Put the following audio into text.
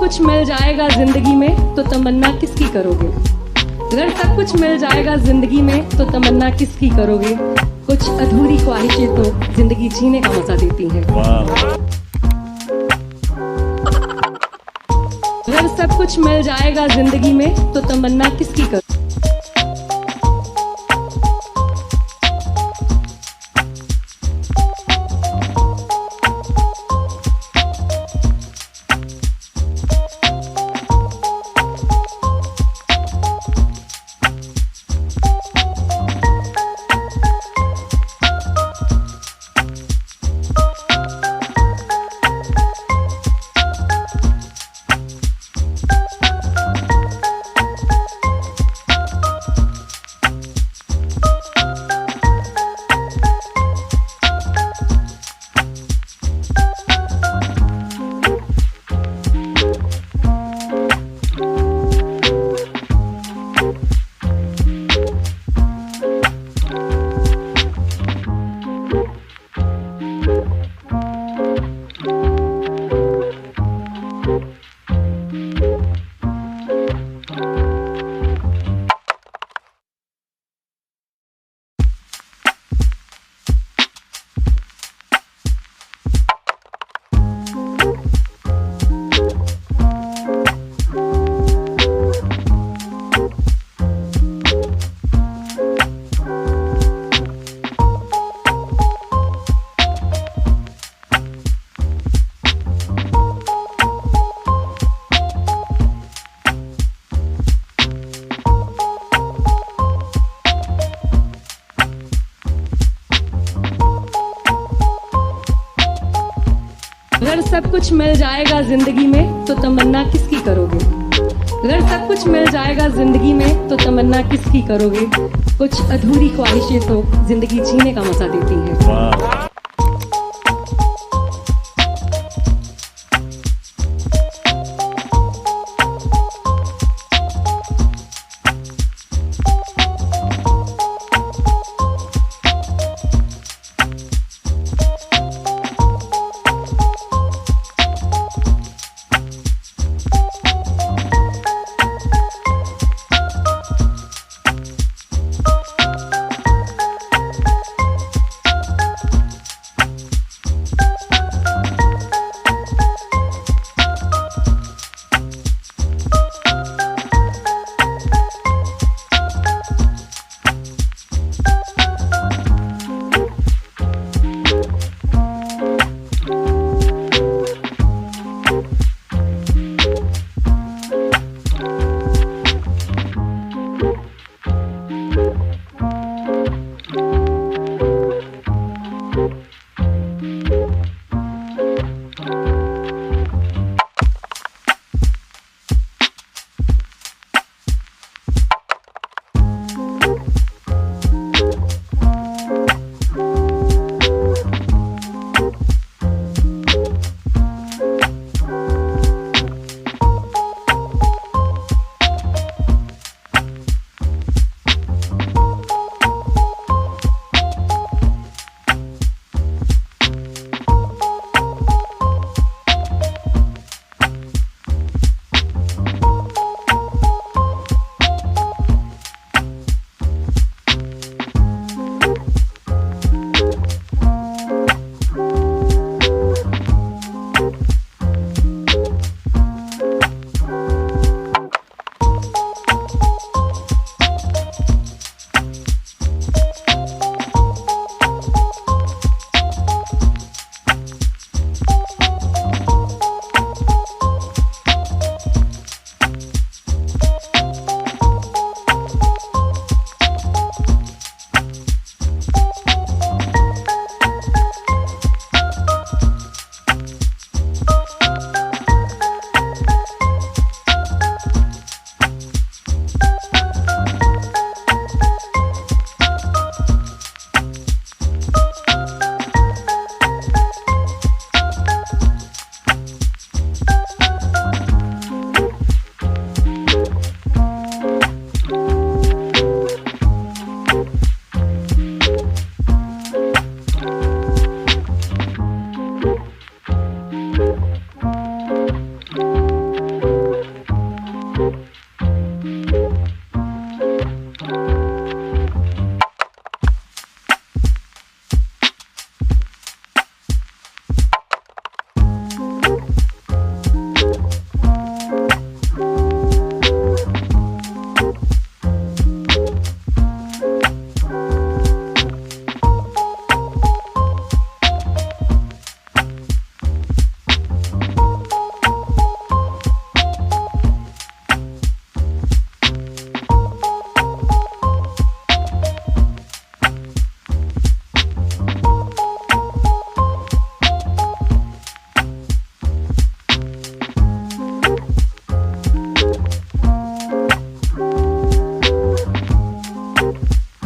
कुछ मिल जाएगा जिंदगी में तो तमन्ना किसकी करोगे? अगर सब कुछ मिल जाएगा जिंदगी में तो तमन्ना किसकी करोगे? कुछ अधूरी ख्वाहिशें तो जिंदगी जीने का मजा देती हैं। अगर सब कुछ मिल जाएगा जिंदगी में तो तमन्ना किसकी करोगे? अगर सब कुछ मिल जाएगा जिंदगी में तो तमन्ना किसकी करोगे? अगर सब कुछ मिल जाएगा जिंदगी में तो तमन्ना किसकी करोगे? कुछ अधूरी ख्वाहिशें तो जिंदगी जीने का मजा देती हैं।